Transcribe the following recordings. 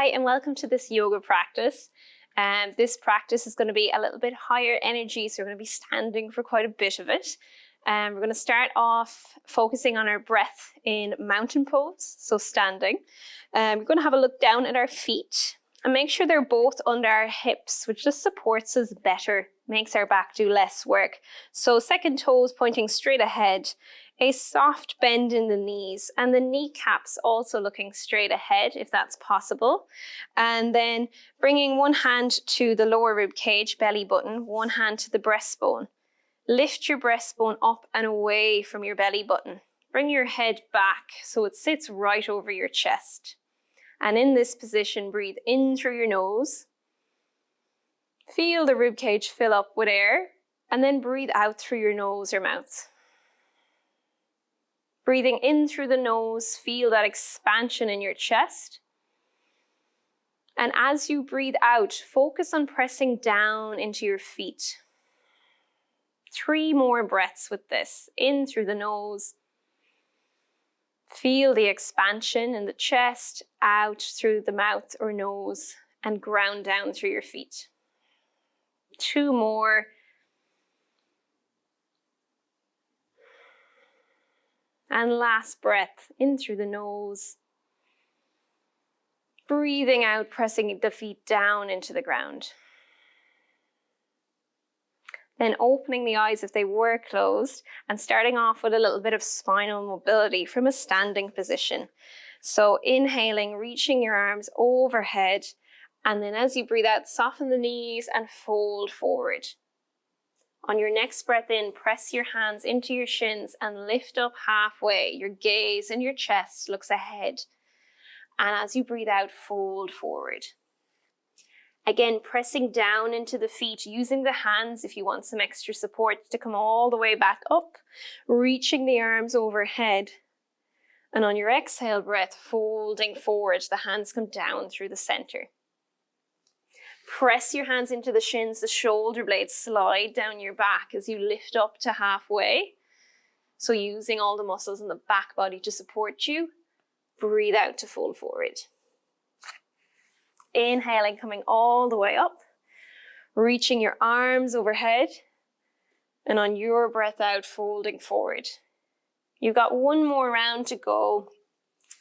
Hi, and welcome to this yoga practice. This practice is going to be a little bit higher energy, so we're going to be standing for quite a bit of it. We're going to start off focusing on our breath in mountain pose, so standing. We're going to have a look down at our feet and make sure they're both under our hips, which just supports us better, makes our back do less work. So second toes pointing straight ahead, a soft bend in the knees, and the kneecaps also looking straight ahead if that's possible. And then bringing one hand to the lower rib cage, belly button, one hand to the breastbone. Lift your breastbone up and away from your belly button. Bring your head back so it sits right over your chest. And in this position, breathe in through your nose. Feel the rib cage fill up with air, and then breathe out through your nose or mouth. Breathing in through the nose, feel that expansion in your chest. And as you breathe out, focus on pressing down into your feet. 3 more breaths with this. In through the nose. Feel the expansion in the chest, out through the mouth or nose, and ground down through your feet. 2 more. And last breath, in through the nose. Breathing out, pressing the feet down into the ground. Then opening the eyes if they were closed and starting off with a little bit of spinal mobility from a standing position. So inhaling, reaching your arms overhead, and then as you breathe out, soften the knees and fold forward. On your next breath in, press your hands into your shins and lift up halfway. Your gaze and your chest looks ahead. And as you breathe out, fold forward. Again, pressing down into the feet, using the hands if you want some extra support to come all the way back up, reaching the arms overhead. And on your exhale breath, folding forward, the hands come down through the center. Press your hands into the shins, the shoulder blades slide down your back as you lift up to halfway. So using all the muscles in the back body to support you, breathe out to fold forward. Inhaling, coming all the way up, reaching your arms overhead, and on your breath out, folding forward. You've got 1 more round to go.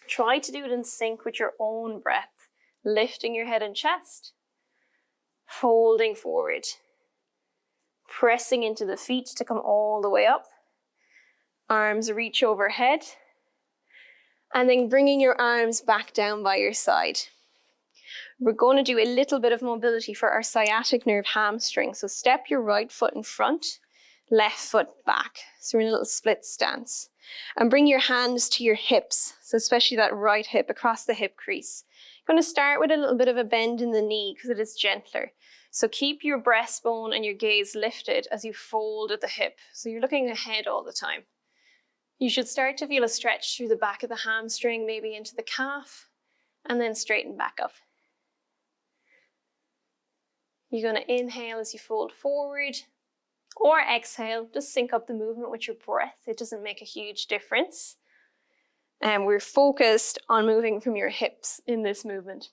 Try to do it in sync with your own breath, lifting your head and chest, folding forward, pressing into the feet to come all the way up, arms reach overhead, and then bringing your arms back down by your side. We're going to do a little bit of mobility for our sciatic nerve hamstring. So step your right foot in front, left foot back. So we're in a little split stance. And bring your hands to your hips, so especially that right hip across the hip crease. You're going to start with a little bit of a bend in the knee because it is gentler. So keep your breastbone and your gaze lifted as you fold at the hip. So you're looking ahead all the time. You should start to feel a stretch through the back of the hamstring, maybe into the calf, and then straighten back up. You're going to inhale as you fold forward, or exhale, just sync up the movement with your breath. It doesn't make a huge difference. And we're focused on moving from your hips in this movement.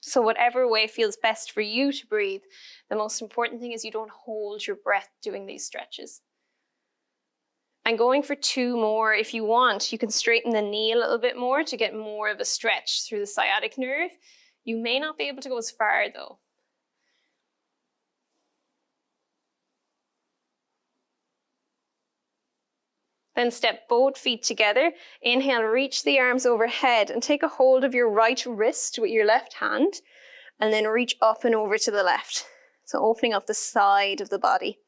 So whatever way feels best for you to breathe, the most important thing is you don't hold your breath doing these stretches. And going for 2 more, if you want, you can straighten the knee a little bit more to get more of a stretch through the sciatic nerve. You may not be able to go as far though. Then step both feet together. Inhale, reach the arms overhead and take a hold of your right wrist with your left hand and then reach up and over to the left. So opening up the side of the body.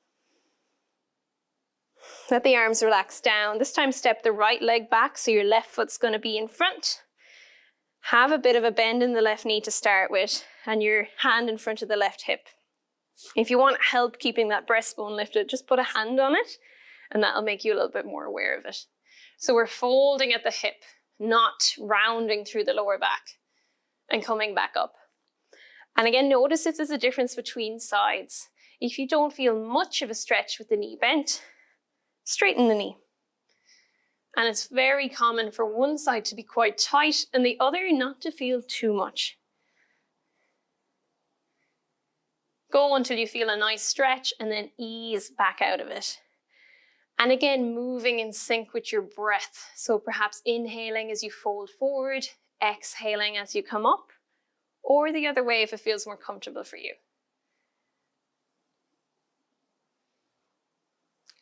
Let the arms relax down. This time step the right leg back so your left foot's going to be in front. Have a bit of a bend in the left knee to start with and your hand in front of the left hip. If you want help keeping that breastbone lifted, just put a hand on it and that'll make you a little bit more aware of it. So we're folding at the hip, not rounding through the lower back and coming back up. And again, notice if there's a difference between sides. If you don't feel much of a stretch with the knee bent, straighten the knee. And it's very common for one side to be quite tight and the other not to feel too much. Go until you feel a nice stretch and then ease back out of it. And again, moving in sync with your breath. So perhaps inhaling as you fold forward, exhaling as you come up, or the other way if it feels more comfortable for you.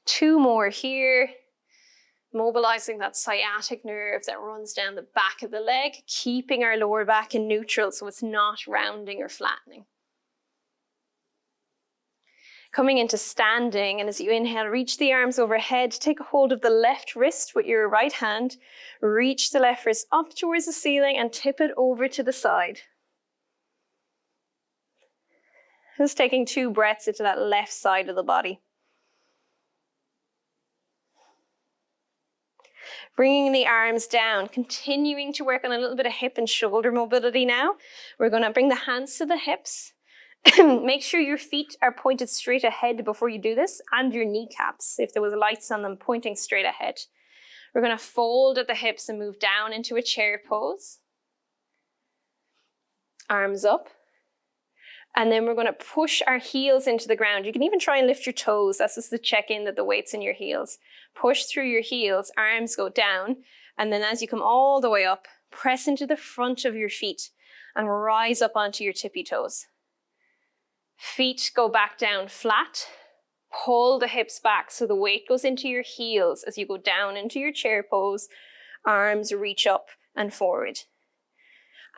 2 more here. Mobilizing that sciatic nerve that runs down the back of the leg, keeping our lower back in neutral so it's not rounding or flattening. Coming into standing, and as you inhale, reach the arms overhead, take a hold of the left wrist with your right hand, reach the left wrist up towards the ceiling and tip it over to the side. Just taking 2 breaths into that left side of the body. Bringing the arms down, continuing to work on a little bit of hip and shoulder mobility now. We're going to bring the hands to the hips. Make sure your feet are pointed straight ahead before you do this, and your kneecaps, if there was lights on them, pointing straight ahead. We're going to fold at the hips and move down into a chair pose. Arms up. And then we're going to push our heels into the ground. You can even try and lift your toes. That's just to check in that the weight's in your heels. Push through your heels, arms go down. And then as you come all the way up, press into the front of your feet and rise up onto your tippy toes. Feet go back down flat. Pull the hips back so the weight goes into your heels as you go down into your chair pose. Arms reach up and forward.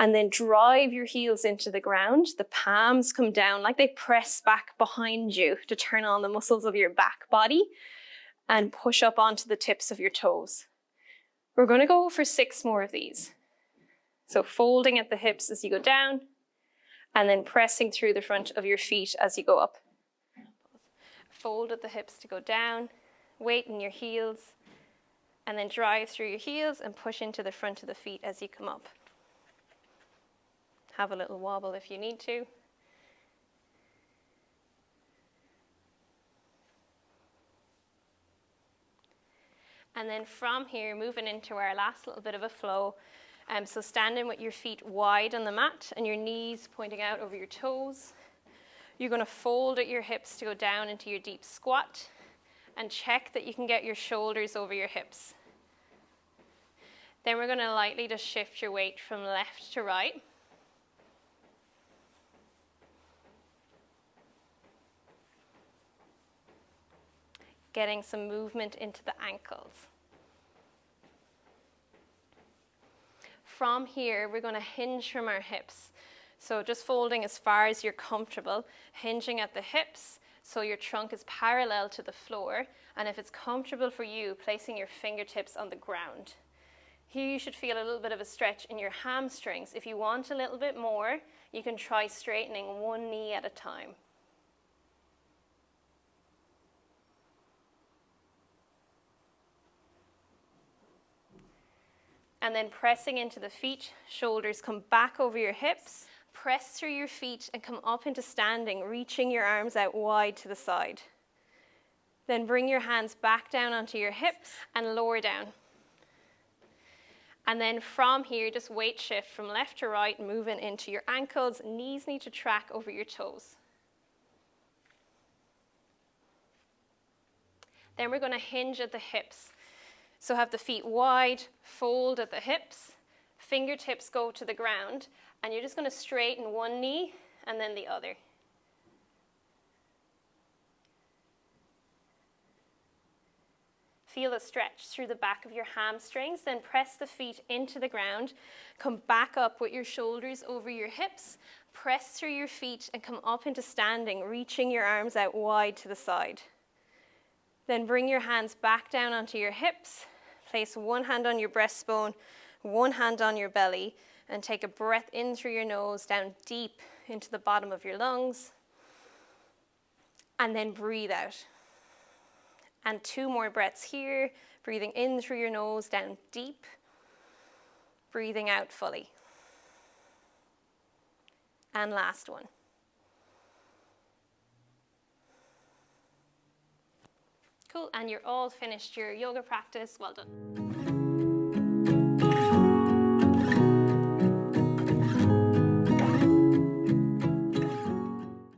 And then drive your heels into the ground. The palms come down like they press back behind you to turn on the muscles of your back body and push up onto the tips of your toes. We're going to go for 6 more of these. So folding at the hips as you go down and then pressing through the front of your feet as you go up. Fold at the hips to go down, weight in your heels, and then drive through your heels and push into the front of the feet as you come up. Have a little wobble if you need to. And then from here, moving into our last little bit of a flow. So standing with your feet wide on the mat and your knees pointing out over your toes. You're going to fold at your hips to go down into your deep squat and check that you can get your shoulders over your hips. Then we're going to lightly just shift your weight from left to right. Getting some movement into the ankles. From here, we're going to hinge from our hips. So just folding as far as you're comfortable, hinging at the hips so your trunk is parallel to the floor. And if it's comfortable for you, placing your fingertips on the ground. Here you should feel a little bit of a stretch in your hamstrings. If you want a little bit more, you can try straightening one knee at a time. And then pressing into the feet, shoulders come back over your hips. Press through your feet and come up into standing, reaching your arms out wide to the side. Then bring your hands back down onto your hips and lower down. And then from here, just weight shift from left to right, moving into your ankles. Knees need to track over your toes. Then we're going to hinge at the hips. So have the feet wide, fold at the hips, fingertips go to the ground, and you're just going to straighten one knee and then the other. Feel a stretch through the back of your hamstrings, then press the feet into the ground, come back up with your shoulders over your hips, press through your feet and come up into standing, reaching your arms out wide to the side. Then bring your hands back down onto your hips, place one hand on your breastbone, one hand on your belly, and take a breath in through your nose, down deep into the bottom of your lungs, and then breathe out. And 2 more breaths here, breathing in through your nose, down deep, breathing out fully. And last one. Cool, and you're all finished your yoga practice. Well done.